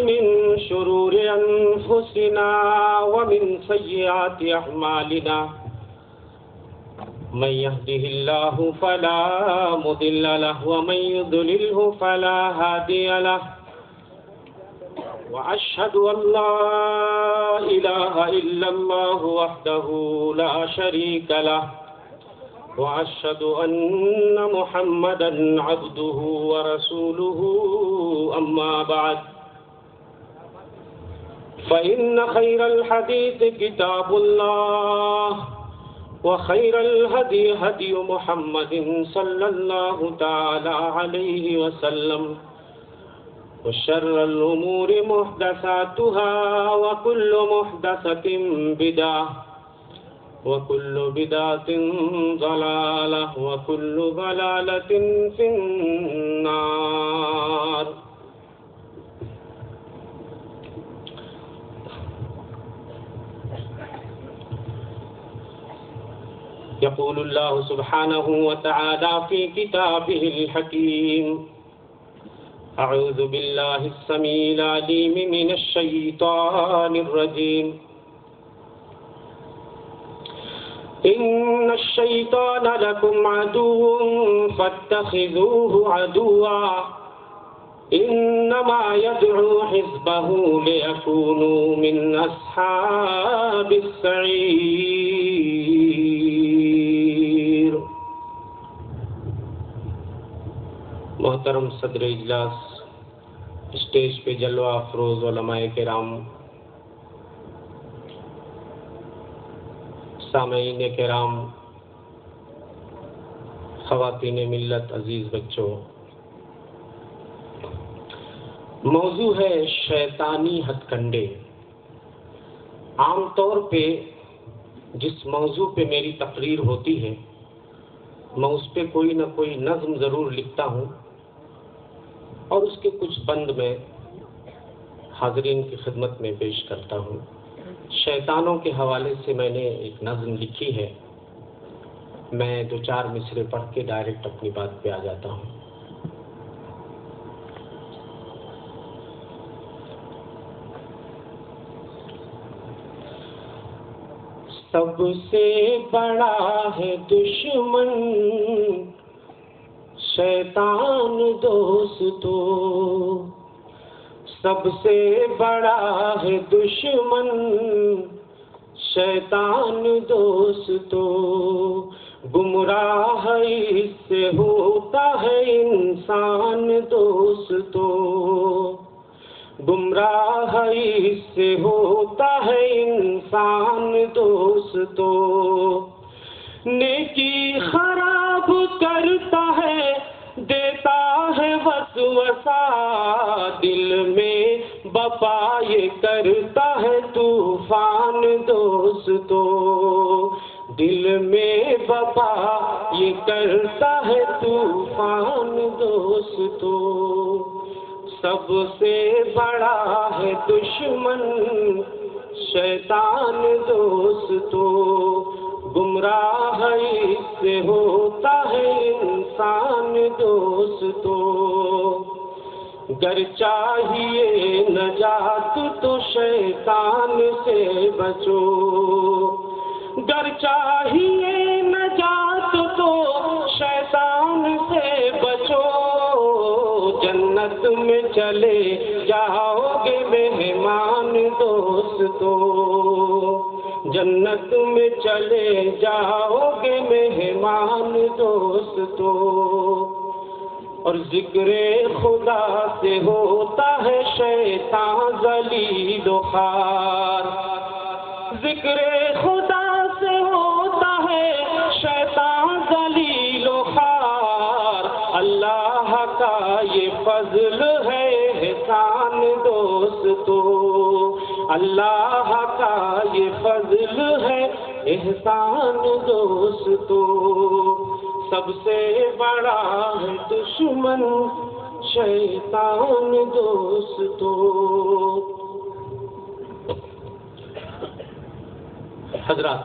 من شرور أنفسنا ومن سيئات أعمالنا من يهده الله فلا مضل له ومن يضلله فلا هادي له وأشهد أن لا إله إلا الله وحده لا شريك له وأشهد أن محمدا عبده ورسوله أما بعد فإن خير الحديث كتاب الله وخير الهدي هدي محمد صلى الله تعالى عليه وسلم وشر الأمور محدثاتها وكل محدثة بدعة وكل بدعة ضلالة وكل ضلالة في النار. يقول الله سبحانه وتعالى في كتابه الحكيم: أعوذ بالله السميع العليم من الشيطان الرجيم. إن الشيطان لكم عدو فاتخذوه عدوا إنما يدعو حزبه ليكونوا من أصحاب السعير. محترم صدر اجلاس، اسٹیج پہ جلوہ افروز علماء کرام، سامعین کرام، خواتین ملت، عزیز بچوں، موضوع ہے شیطانی ہتھ کنڈے. عام طور پہ جس موضوع پہ میری تقریر ہوتی ہے میں اس پہ کوئی نہ کوئی نظم ضرور لکھتا ہوں اور اس کے کچھ بند میں حاضرین کی خدمت میں پیش کرتا ہوں. شیطانوں کے حوالے سے میں نے ایک نظم لکھی ہے. میں 2-4 مصرے پڑھ کے ڈائریکٹ اپنی بات پہ آ جاتا ہوں. سب سے بڑا ہے دشمن شیطان دوستو، سب سے بڑا ہے دشمن شیطان دوستو. گمراہی اس سے ہوتا ہے انسان دوستو، گمراہی اس سے ہوتا ہے انسان دوستو. نیکی خراب کرتا ہے، دیتا ہے وسوسہ، دل میں بپا یہ کرتا ہے طوفان دوستو، دل میں بپا یہ کرتا ہے طوفان دوستو. سب سے بڑا ہے دشمن شیطان دوستو، گمراہی سے ہوتا ہے انسان دوستو. گر چاہیے نجات تو شیطان سے بچو، گر چاہیے نجات تو شیطان سے بچو. جنت میں چلے جاؤ گے مہمان دوستو، جنت میں چلے جاؤ گے مہمان دوستو. اور ذکر خدا سے ہوتا ہے شیطان ذلیل و خوار، ذکر خدا سے ہوتا ہے شیطان ذلیل و خوار. اللہ کا یہ فضل ہے احسان دوستو، اللہ کا یہ فضل ہے احسان دوستو. سب سے بڑا ہے دشمن شیطان دوستو. حضرات،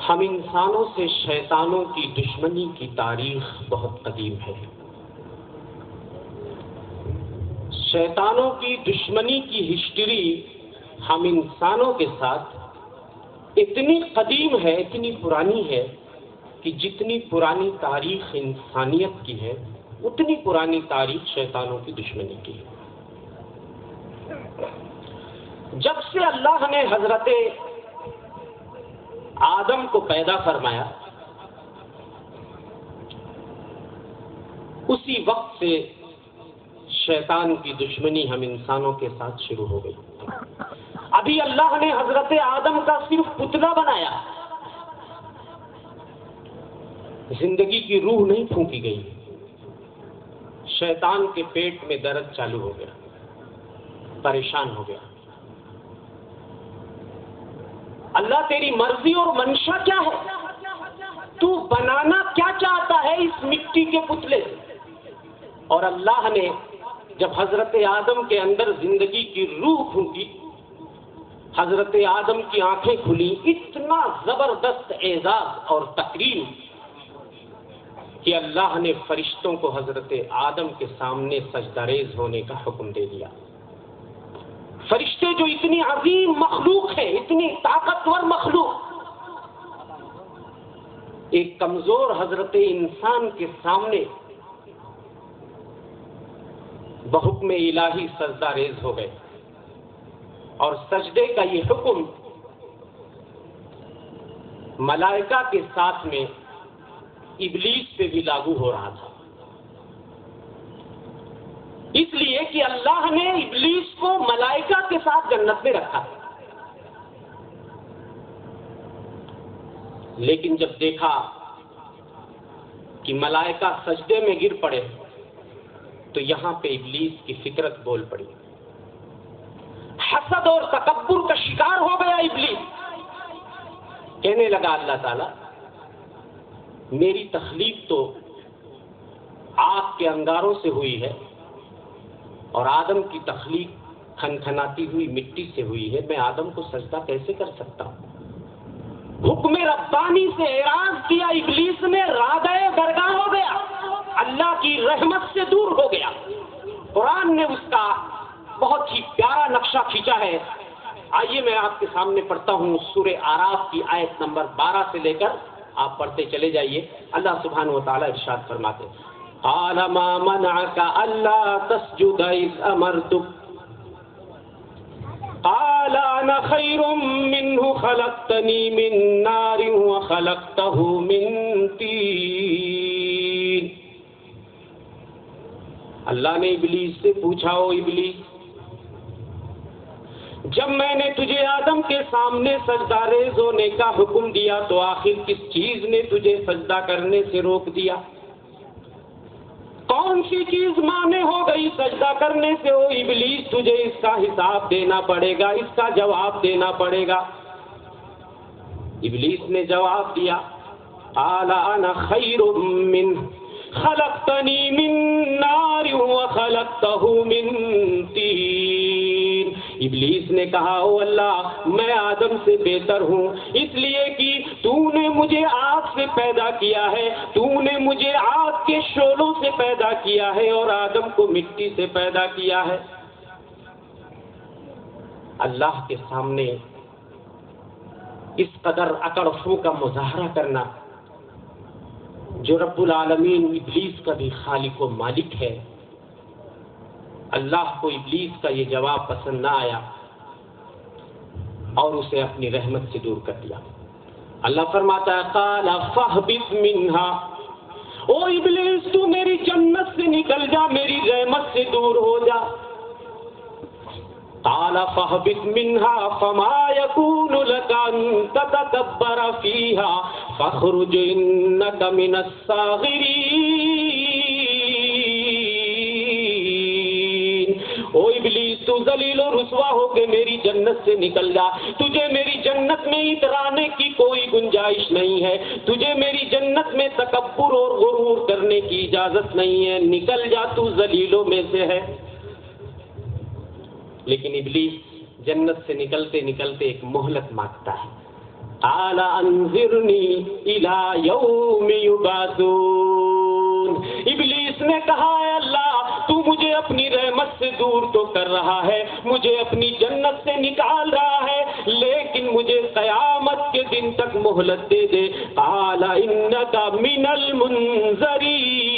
ہم انسانوں سے شیطانوں کی دشمنی کی تاریخ بہت قدیم ہے۔ شیطانوں کی دشمنی کی ہسٹری ہم انسانوں کے ساتھ اتنی قدیم ہے، اتنی پرانی ہے کہ جتنی پرانی تاریخ انسانیت کی ہے اتنی پرانی تاریخ شیطانوں کی دشمنی کی ہے۔ جب سے اللہ نے حضرت آدم کو پیدا فرمایا اسی وقت سے شیطان کی دشمنی ہم انسانوں کے ساتھ شروع ہو گئی۔ ابھی اللہ نے حضرت آدم کا صرف پتلا بنایا، زندگی کی روح نہیں پھونکی گئی، شیطان کے پیٹ میں درد چالو ہو گیا، پریشان ہو گیا۔ اللہ تیری مرضی اور منشا کیا ہے؟ تو بنانا کیا چاہتا ہے اس مٹی کے پتلے سے؟ اور اللہ نے جب حضرت آدم کے اندر زندگی کی روح پھونکی، حضرت آدم کی آنکھیں کھلی، اتنا زبردست اعزاز اور تکریم کہ اللہ نے فرشتوں کو حضرت آدم کے سامنے سجدہ ریز ہونے کا حکم دے دیا۔ فرشتے جو اتنی عظیم مخلوق ہے، اتنی طاقتور مخلوق، ایک کمزور حضرت انسان کے سامنے بحکم الہی سجدہ ریز ہو گئے، اور سجدے کا یہ حکم ملائکہ کے ساتھ میں ابلیس پہ بھی لاگو ہو رہا تھا، اس لیے کہ اللہ نے ابلیس کو ملائکہ کے ساتھ جنت میں رکھا۔ لیکن جب دیکھا کہ ملائکہ سجدے میں گر پڑے تو یہاں پہ ابلیس کی فطرت بول پڑی، حسد اور تکبر کا شکار ہو گیا ابلیس۔ کہنے لگا اللہ تعالیٰ میری تخلیق تو آگ کے انگاروں سے ہوئی ہے اور آدم کی تخلیق کھنکھناتی ہوئی مٹی سے ہوئی ہے، میں آدم کو سجدہ کیسے کر سکتا ہوں؟ حکم ربانی سے اعراض کیا ابلیس نے، راگئے درگاہ ہو گیا، اللہ کی رحمت سے دور ہو گیا۔ قرآن نے اس کا بہت ہی پیارا نقشہ کھینچا ہے، آئیے میں آپ کے سامنے پڑھتا ہوں سورہ اعراف کی آیت نمبر 12 سے لے کر آپ پڑھتے چلے جائیے۔ اللہ سبحانہ و تعالیٰ ارشاد فرماتے ہیں قال ما منعك الا تسجد اذ امرتك قال انا خير منه خلقتني من نار وخلقته من طين۔ اللہ نے ابلیس سے پوچھا، او ابلیس جب میں نے تجھے آدم کے سامنے سجدہ ریز ہونے کا حکم دیا تو آخر کس چیز نے تجھے سجدہ کرنے سے روک دیا؟ کون سی چیز مانے ہو گئی سجدہ کرنے سے؟ او ابلیس تجھے اس کا حساب دینا پڑے گا، اس کا جواب دینا پڑے گا۔ ابلیس نے جواب دیا قال انا خیر منہ خلقتنی من نار وخلقته من طین۔ ابلیس نے کہا او اللہ میں آدم سے بہتر ہوں، اس لیے کہ تو نے مجھے آگ سے پیدا کیا ہے، تو نے مجھے آگ کے شعلوں سے پیدا کیا ہے اور آدم کو مٹی سے پیدا کیا ہے۔ اللہ کے سامنے اس قدر اکڑ فو کا مظاہرہ کرنا، جو رب العالمین ابلیس کا بھی خالق و مالک ہے، اللہ کو ابلیس کا یہ جواب پسند نہ آیا اور اسے اپنی رحمت سے دور کر دیا۔ اللہ فرماتا ہے قال فاہبط منہا، او ابلیس تو میری جنت سے نکل جا، میری رحمت سے دور ہو جا۔ قال فاہبط منها فما يكون لك ان تتكبر فيها فاخرج انك من الصاغرين۔ او ابلیس تو ذلیل و رسوا ہو کے میری جنت سے نکل جا، تجھے میری جنت میں اترانے کی کوئی گنجائش نہیں ہے، تجھے میری جنت میں تکبر اور غرور کرنے کی اجازت نہیں ہے، نکل جا، تو ذلیلوں میں سے ہے۔ لیکن ابلیس جنت سے نکلتے نکلتے ایک مہلت مانگتا ہے، قال انظرنی الی یوم یبعثون۔ ابلیس نے کہا اے اللہ تو مجھے اپنی رحمت سے دور تو کر رہا ہے، مجھے اپنی جنت سے نکال رہا ہے، لیکن مجھے قیامت کے دن تک مہلت دے دے۔ قال انک من المنظرین۔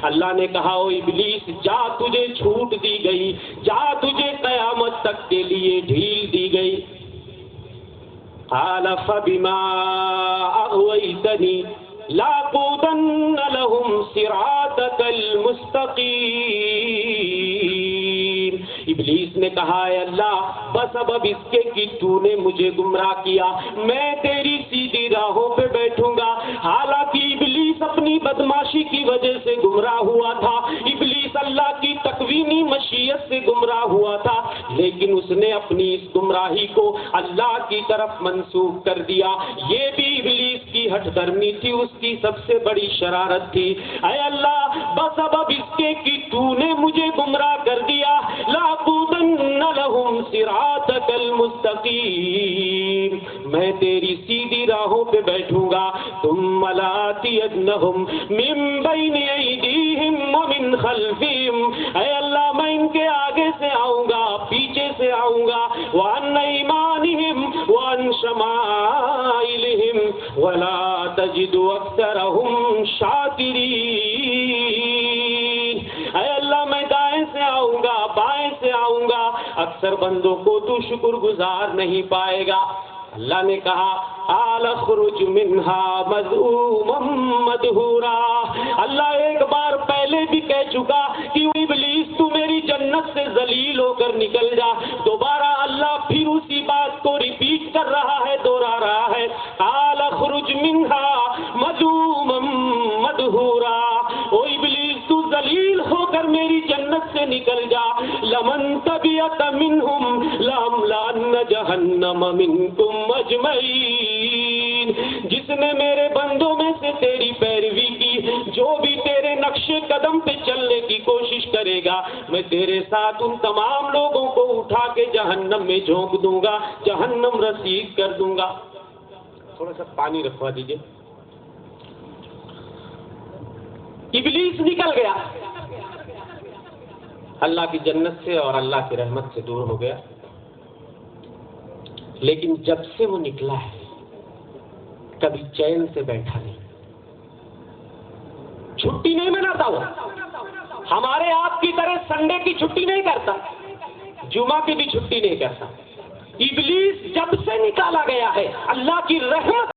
اللہ نے کہا او ابلیس جا تجھے چھوٹ دی گئی، جا تجھے قیامت تک کے لیے ڈھیل دی گئی۔ قال فبما اغويتني لاقودن لهم صراطك المستقيم۔ ابلیس نے کہا اے اللہ بس اب اس کے کہ تو نے مجھے گمراہ کیا، میں تیری سیدھی راہوں پہ بیٹھوں گا۔ حالانکہ ابلیس اپنی بدماشی کی وجہ سے گمراہ ہوا تھا، ابلیس اللہ کی تکوینی مشیت سے گمراہ ہوا تھا، لیکن اس نے اپنی اس گمراہی کو اللہ کی طرف منسوب کر دیا۔ یہ بھی ابلیس کی ہٹ درمی تھی، اس کی سب سے بڑی شرارت تھی۔ اے اللہ بس اب اس کے کہ تو نے مجھے گمراہ کر دیا، لاقودن لہم صراطک المستقیم، میں تیری سیدھی راہوں پہ بیٹھوں گا۔ ثم لآتینہم من بین ایدیہم ومن خلفہم، اے اللہ میں ان کے آگے سے آؤں گا، پیچھے سے آؤں گا، وعن ایمانہم وعن شمائلہم ولا تجد اکثرہم شاکرین۔ اے اللہ میں دائیں سے آؤں گا، بائیں سے آؤں گا، اکثر بندوں کو تو شکر گزار نہیں پائے گا۔ اللہ نے کہا قال اخرج منها مذءوما مدحورا۔ اللہ ایک بار پہلے بھی کہہ چکا کہ ابلیس تو میری جنت سے ذلیل ہو کر نکل جا۔ دوبارہ اللہ پھر اسی بات کو ریپیٹ کر رہا ہے، دوہرا رہا ہے، قال اخرج منها مذءوما مدحورا۔ او ابلیس تو ذلیل ہو کر میری جنت سے نکل جا۔ لمن تبعک منهم لأملأن جہنم منکم اجمعین۔ جس نے میرے بندوں میں سے تیری پیروی کی، جو بھی تیرے نقش قدم پہ چلنے کی کوشش کرے گا، میں تیرے ساتھ ان تمام لوگوں کو اٹھا کے جہنم میں جھونک دوں گا، جہنم رسید کر دوں گا۔ تھوڑا سا پانی رکھوا دیجئے۔ ابلیس نکل گیا اللہ کی جنت سے اور اللہ کی رحمت سے دور ہو گیا، لیکن جب سے وہ نکلا ہے کبھی چین سے بیٹھا نہیں، چھٹی نہیں مناتا وہ، ہمارے آپ کی طرح سنڈے کی چھٹی نہیں کرتا، جمعہ کی بھی چھٹی نہیں کرتا۔ ابلیس جب سے نکالا گیا ہے اللہ کی رحمت